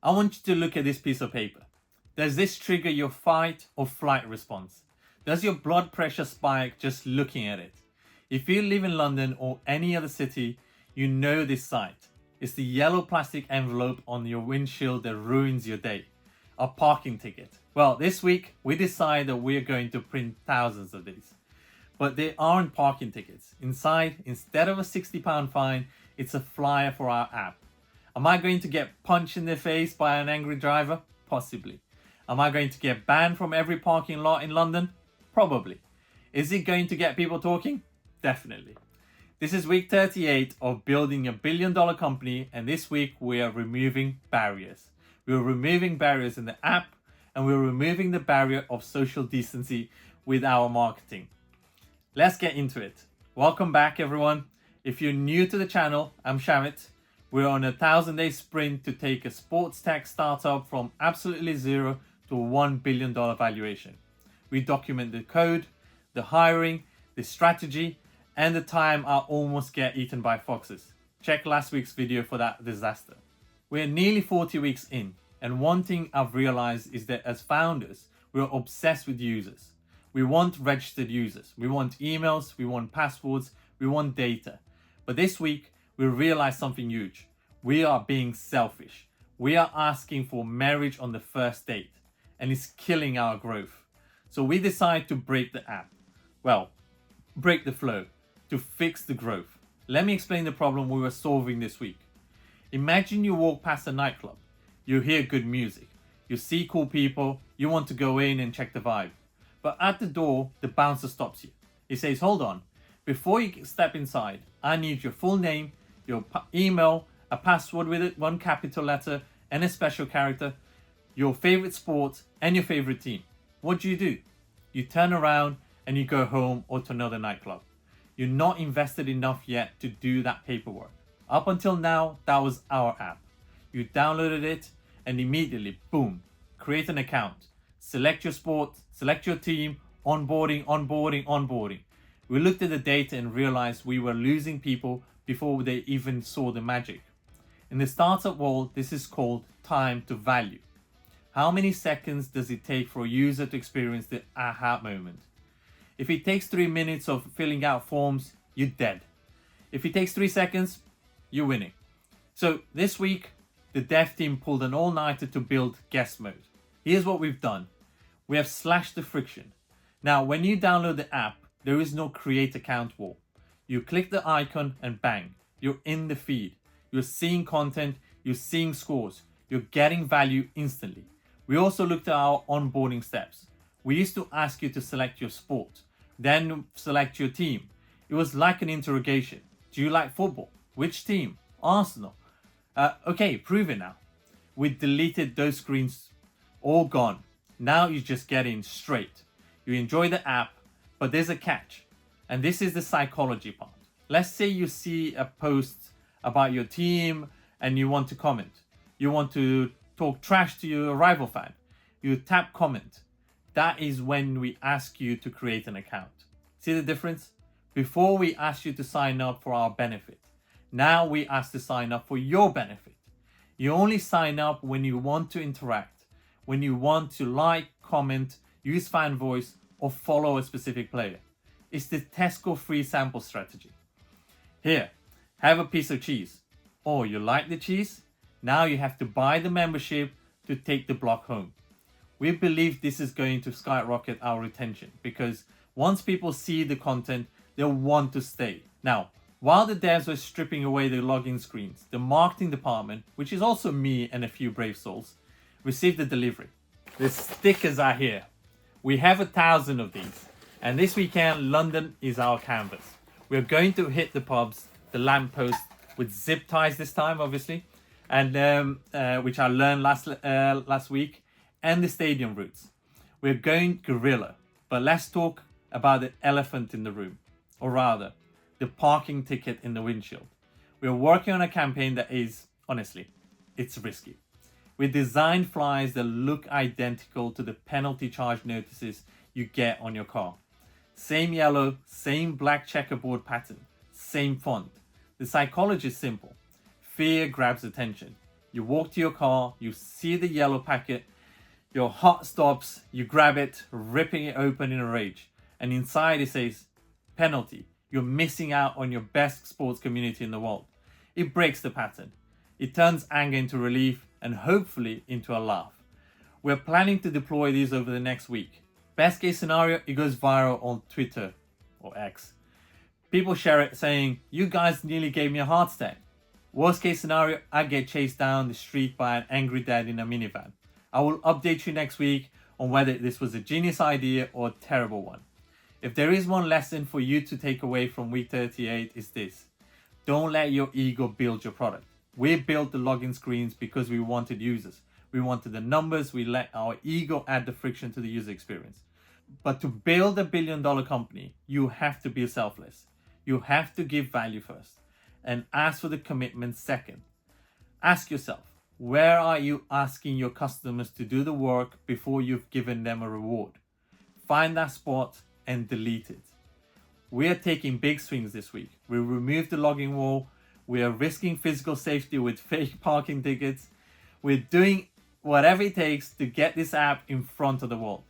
I want you to look at this piece of paper. Does this trigger your fight or flight response? Does your blood pressure spike just looking at it? If you live in London or any other city, you know this sight. It's the yellow plastic envelope on your windshield that ruins your day. A parking ticket. Well, this week we decided that we're going to print thousands of these. But they aren't parking tickets. Inside, instead of a £60 fine, it's a flyer for our app. Am I going to get punched in the face by an angry driver? Possibly. Am I going to get banned from every parking lot in London? Probably. Is it going to get people talking? Definitely. This is week 38 of building a billion-dollar company, and this week we are removing barriers. We're removing barriers in the app, and we're removing the barrier of social decency with our marketing. Let's get into it. Welcome back, everyone. If you're new to the channel, I'm Shamit. We're on a 1,000-day sprint to take a sports tech startup from absolutely zero to a $1 billion valuation. We document the code, the hiring, the strategy, and the time I almost get eaten by foxes. Check last week's video for that disaster. We're nearly 40 weeks in, and one thing I've realized is that as founders, we're obsessed with users. We want registered users. We want emails, we want passwords, we want data. But this week, we realized something huge. We are being selfish. We are asking for marriage on the first date, and it's killing our growth. So we decided to break the app. Well, break the flow to fix the growth. Let me explain the problem we were solving this week. Imagine you walk past a nightclub. You hear good music. You see cool people. You want to go in and check the vibe. But at the door, the bouncer stops you. He says, hold on. Before you step inside, I need your full name, your email, a password with it, one capital letter, and a special character, your favorite sport, and your favorite team. What do? You turn around and you go home or to another nightclub. You're not invested enough yet to do that paperwork. Up until now, that was our app. You downloaded it and immediately, boom, create an account. Select your sport, select your team, onboarding. We looked at the data and realized we were losing people before they even saw the magic. In the startup world, this is called time to value. How many seconds does it take for a user to experience the aha moment? If it takes 3 minutes of filling out forms, you're dead. If it takes 3 seconds, you're winning. So this week, the dev team pulled an all-nighter to build guest mode. Here's what we've done. We have slashed the friction. Now, when you download the app, there is no create account wall. You click the icon and bang, you're in the feed. You're seeing content, you're seeing scores, you're getting value instantly. We also looked at our onboarding steps. We used to ask you to select your sport, then select your team. It was like an interrogation. Do you like football? Which team? Arsenal. Okay, prove it now. We deleted those screens, all gone. Now you just get in straight. You enjoy the app, but there's a catch. And this is the psychology part. Let's say you see a post about your team and you want to comment. You want to talk trash to your rival fan. You tap comment. That is when we ask you to create an account. See the difference? Before we asked you to sign up for our benefit. Now we ask to sign up for your benefit. You only sign up when you want to interact, when you want to like, comment, use fan voice, or follow a specific player. It's the Tesco free sample strategy. Here, have a piece of cheese. Oh, you like the cheese? Now you have to buy the membership to take the block home. We believe this is going to skyrocket our retention because once people see the content, they'll want to stay. Now, while the devs were stripping away the login screens, the marketing department, which is also me and a few brave souls, received the delivery. The stickers are here. We have 1,000 of these. And this weekend, London is our canvas. We're going to hit the pubs, the lamppost with zip ties this time, obviously, and which I learned last week, and the stadium routes. We're going guerrilla, but let's talk about the elephant in the room, or rather, the parking ticket in the windshield. We're working on a campaign that is, honestly, it's risky. We designed flyers that look identical to the penalty charge notices you get on your car. Same yellow, same black checkerboard pattern, same font. The psychology is simple. Fear grabs attention. You walk to your car, you see the yellow packet, your heart stops, you grab it, ripping it open in a rage. And inside it says, penalty. You're missing out on your best sports community in the world. It breaks the pattern. It turns anger into relief and hopefully into a laugh. We're planning to deploy these over the next week. Best case scenario, it goes viral on Twitter or X. People share it saying, you guys nearly gave me a heart attack. Worst case scenario, I get chased down the street by an angry dad in a minivan. I will update you next week on whether this was a genius idea or a terrible one. If there is one lesson for you to take away from week 38, it's this. Don't let your ego build your product. We built the login screens because we wanted users. We wanted the numbers. We let our ego add the friction to the user experience. But to build $1 billion company, you have to be selfless. You have to give value first and ask for the commitment second. Ask yourself, where are you asking your customers to do the work before you've given them a reward? Find that spot and delete it. We are taking big swings this week. We removed the logging wall. We are risking physical safety with fake parking tickets. We're doing whatever it takes to get this app in front of the world.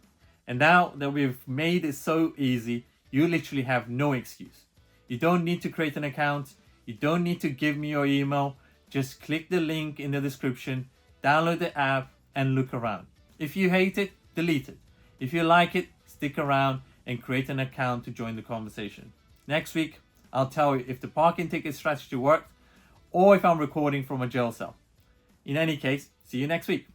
And now that we've made it so easy, you literally have no excuse. You don't need to create an account. You don't need to give me your email. Just click the link in the description, download the app, and look around. If you hate it, delete it. If you like it, stick around and create an account to join the conversation. Next week, I'll tell you if the parking ticket strategy worked or if I'm recording from a jail cell. In any case, see you next week.